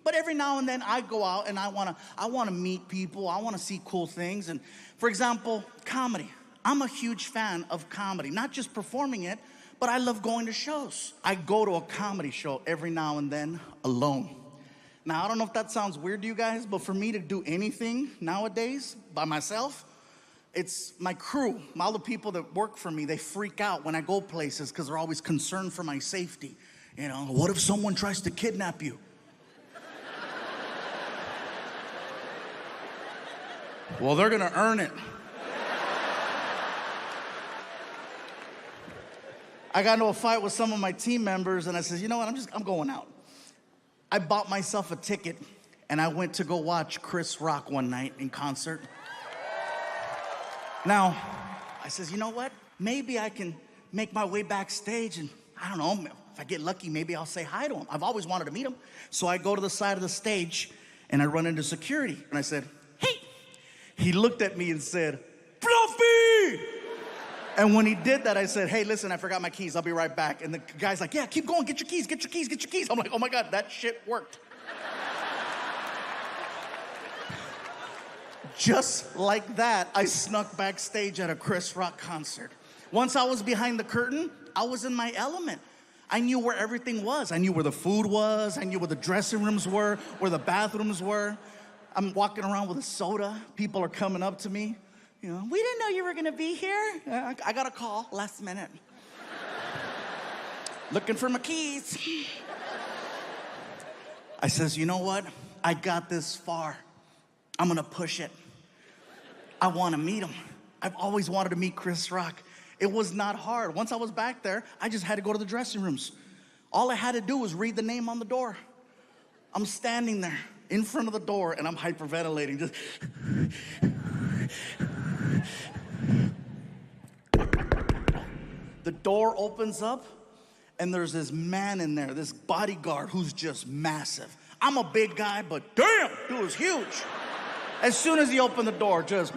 But every now and then I go out and I wanna meet people. I wanna see cool things. And for example, comedy. I'm a huge fan of comedy, not just performing it, but I love going to shows. I go to a comedy show every now and then alone. Now, I don't know if that sounds weird to you guys, but for me to do anything nowadays by myself, it's my crew, all the people that work for me, they freak out when I go places because they're always concerned for my safety. You know, what if someone tries to kidnap you? Well, they're gonna earn it. I got into a fight with some of my team members and I said, you know what, I'm going out. I bought myself a ticket and I went to go watch Chris Rock one night in concert. Now, I says, you know what? Maybe I can make my way backstage and I don't know, if I get lucky, maybe I'll say hi to him. I've always wanted to meet him. So I go to the side of the stage and I run into security and I said, hey. He looked at me and said, Fluffy! And when he did that, I said, hey, listen, I forgot my keys. I'll be right back. And the guy's like, yeah, keep going. Get your keys, get your keys, get your keys. I'm like, oh my God, that shit worked. Just like that, I snuck backstage at a Chris Rock concert. Once I was behind the curtain, I was in my element. I knew where everything was. I knew where the food was. I knew where the dressing rooms were, where the bathrooms were. I'm walking around with a soda. People are coming up to me. You know, we didn't know you were gonna be here. I got a call last minute. Looking for my keys. I says, you know what? I got this far. I'm gonna push it. I wanna meet him. I've always wanted to meet Chris Rock. It was not hard. Once I was back there, I just had to go to the dressing rooms. All I had to do was read the name on the door. I'm standing there in front of the door and I'm hyperventilating, just. The door opens up and there's this man in there, this bodyguard who's just massive. I'm a big guy, but damn, dude was huge. As soon as he opened the door, just.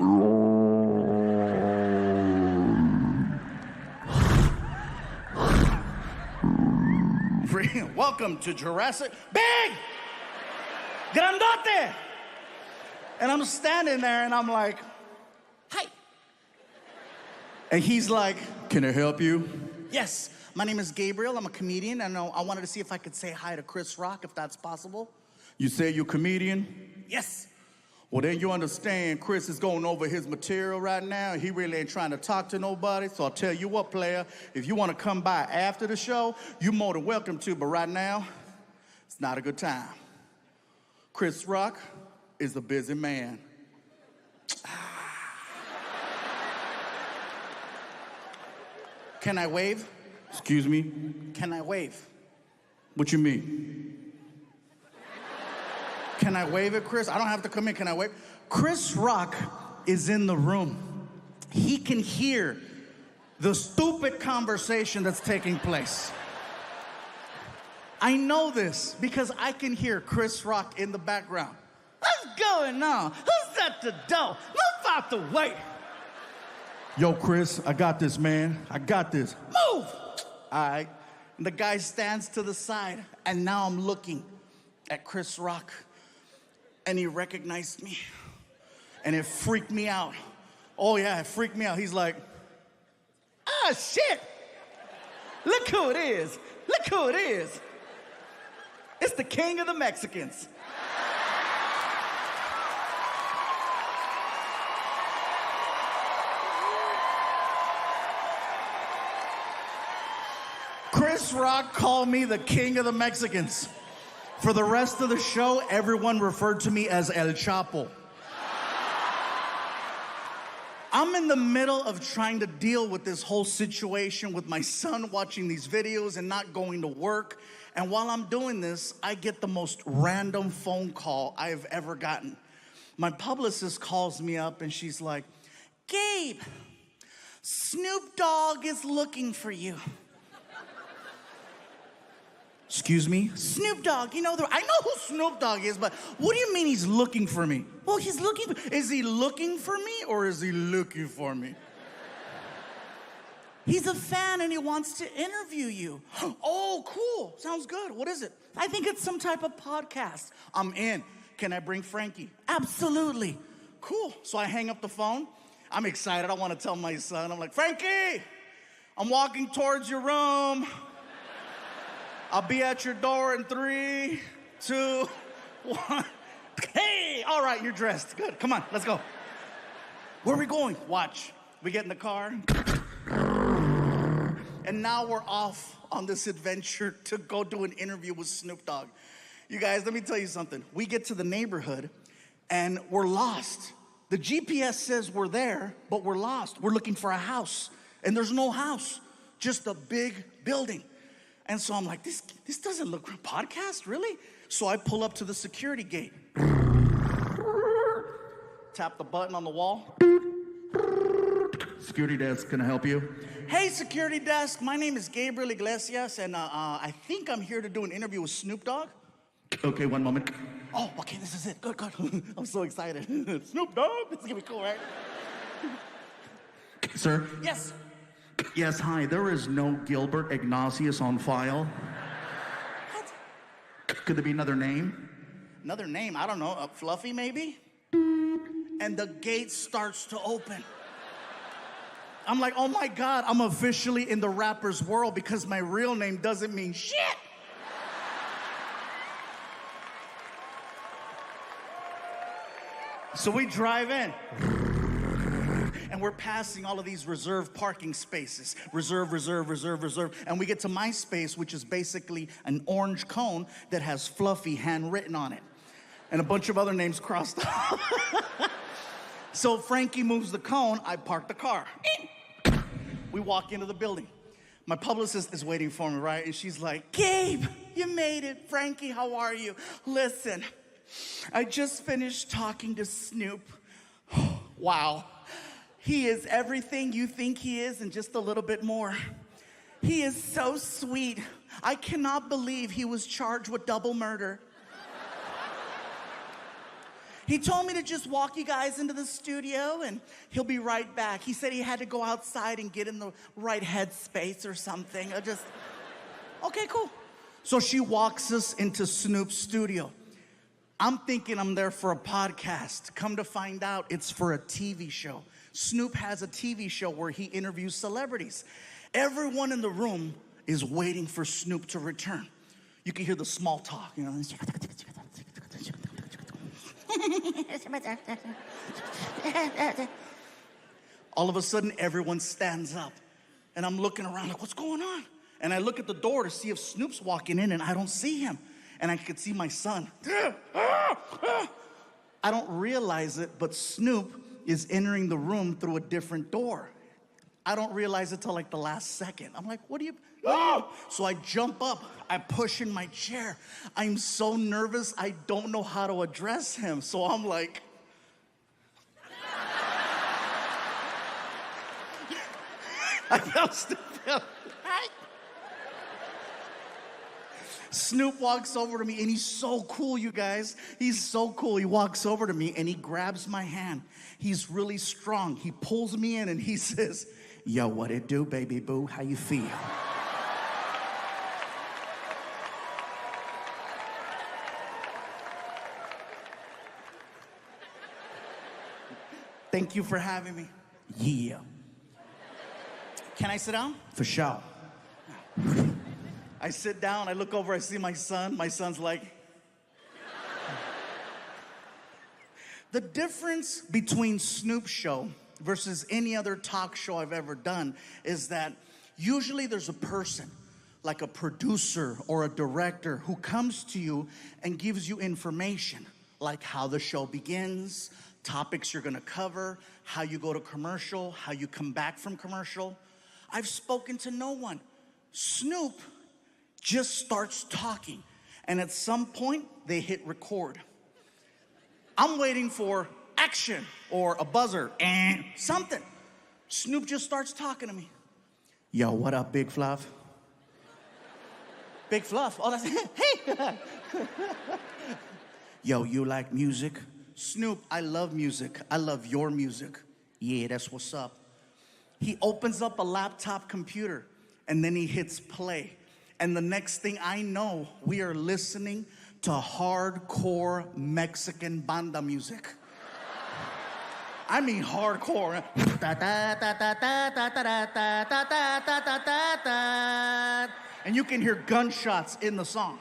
Welcome to Jurassic. Big! Grandote! And I'm standing there and I'm like, hi. And he's like, can I help you? Yes, my name is Gabriel. I'm a comedian and I wanted to see if I could say hi to Chris Rock, if that's possible. You say you're a comedian? Yes. Well, then you understand Chris is going over his material right now. He really ain't trying to talk to nobody. So I'll tell you what, player, if you want to come by after the show, you're more than welcome to. But right now, it's not a good time. Chris Rock is a busy man. Can I wave? Excuse me? Can I wave? What you mean? Can I wave at Chris? I don't have to come in. Can I wave? Chris Rock is in the room. He can hear the stupid conversation that's taking place. I know this because I can hear Chris Rock in the background. What's going on? Who's at the door? Move out the way. Yo, Chris, I got this, man. I got this. Move! All right. And the guy stands to the side, and now I'm looking at Chris Rock. And he recognized me. And it freaked me out. Oh, yeah, it freaked me out. He's like, ah, shit. Look who it is. Look who it is. It's the king of the Mexicans. Chris Rock called me the king of the Mexicans. For the rest of the show, everyone referred to me as El Chapo. I'm in the middle of trying to deal with this whole situation with my son watching these videos and not going to work. And while I'm doing this, I get the most random phone call I've ever gotten. My publicist calls me up and she's like, Gabe, Snoop Dogg is looking for you. Excuse me? Snoop Dogg, you know, I know who Snoop Dogg is, but what do you mean he's looking for me? Well, he's looking, is he looking for me or is he looking for me? He's a fan and he wants to interview you. Oh, cool. Sounds good. What is it? I think it's some type of podcast. I'm in. Can I bring Frankie? Absolutely. Cool. So I hang up the phone. I'm excited. I want to tell my son. I'm like, Frankie, I'm walking towards your room. I'll be at your door in 3, 2, 1. Hey, all right, you're dressed. Good. Come on, let's go. Where are we going? Watch. We get in the car. And now we're off on this adventure to go do an interview with Snoop Dogg. You guys, let me tell you something. We get to the neighborhood and we're lost. The GPS says we're there, but we're lost. We're looking for a house and there's no house, just a big building. And so I'm like, this doesn't look like a podcast, really? So I pull up to the security gate. Tap the button on the wall. Security desk, can I help you? Hey, security desk, my name is Gabriel Iglesias, and I think I'm here to do an interview with Snoop Dogg. Okay, one moment. Oh, okay, this is it. Good, good. I'm so excited. Snoop Dogg? This is gonna be cool, right? Sir? Yes. Yes, hi. There is no Gilbert Ignatius on file. What? Could there be another name? Another name? I don't know. Fluffy, maybe? And the gate starts to open. I'm like, oh my God, I'm officially in the rapper's world because my real name doesn't mean shit. So we drive in. And we're passing all of these reserved parking spaces. Reserve, reserve, reserve, reserve. And we get to my space, which is basically an orange cone that has Fluffy handwritten on it. And a bunch of other names crossed off. So Frankie moves the cone, I park the car. We walk into the building. My publicist is waiting for me, right? And she's like, Gabe, you made it. Frankie, how are you? Listen, I just finished talking to Snoop. Wow. He is everything you think he is and just a little bit more. He is so sweet. I cannot believe he was charged with double murder. He told me to just walk you guys into the studio and he'll be right back. He said he had to go outside and get in the right headspace or something. Okay, cool. So she walks us into Snoop's studio. I'm thinking I'm there for a podcast. Come to find out, it's for a TV show. Snoop has a TV show where he interviews celebrities. Everyone in the room is waiting for Snoop to return. You can hear the small talk, you know. All of a sudden, everyone stands up. And I'm looking around like, what's going on? And I look at the door to see if Snoop's walking in, and I don't see him. And I could see my son. I don't realize it, but Snoop is entering the room through a different door. I don't realize it till like the last second. I'm like, what are you? Oh! So I jump up, I push in my chair. I'm so nervous, I don't know how to address him. So I'm like, I felt stupid. Snoop walks over to me, and he's so cool, you guys. He's so cool. He walks over to me, and he grabs my hand. He's really strong. He pulls me in, and he says, yo, what it do, baby boo? How you feel? Thank you for having me. Yeah. Can I sit down? For sure. I sit down, I look over, I see my son. My son's like... The difference between Snoop's show versus any other talk show I've ever done is that usually there's a person, like a producer or a director, who comes to you and gives you information, like how the show begins, topics you're gonna cover, how you go to commercial, how you come back from commercial. I've spoken to no one. Snoop just starts talking, and at some point, they hit record. I'm waiting for action or a buzzer and something. Snoop just starts talking to me. Yo, what up, Big Fluff? Big Fluff? Oh, that's hey. Yo, you like music? Snoop, I love music. I love your music. Yeah, that's what's up. he opens up a laptop computer and then he hits play. And the next thing I know, we are listening to hardcore Mexican banda music. I mean hardcore. And you can hear gunshots in the song.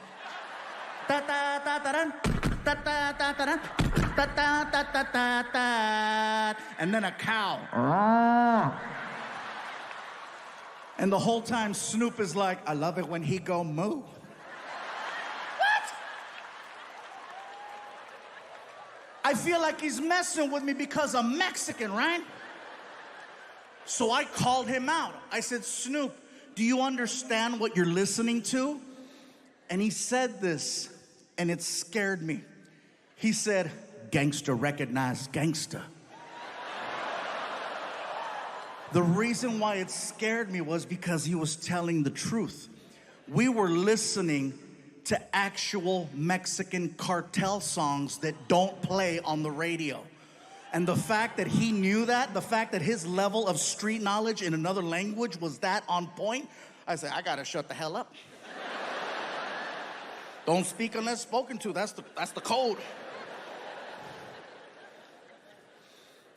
And then a cow. And the whole time Snoop is like, I love it when he go moo. What? I feel like he's messing with me because I'm Mexican, right? So I called him out. I said, Snoop, do you understand what you're listening to? And he said this, and it scared me. He said, Gangster recognized Gangster. The reason why it scared me was because he was telling the truth. We were listening to actual Mexican cartel songs that don't play on the radio. And the fact that he knew that, the fact that his level of street knowledge in another language was that on point, I said, I gotta shut the hell up. Don't speak unless spoken to. That's the code.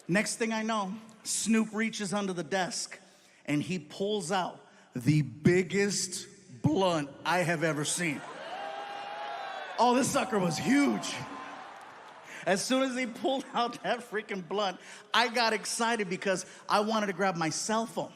Next thing I know, Snoop reaches under the desk and he pulls out the biggest blunt I have ever seen. Oh, this sucker was huge. As soon as he pulled out that freaking blunt, I got excited because I wanted to grab my cell phone.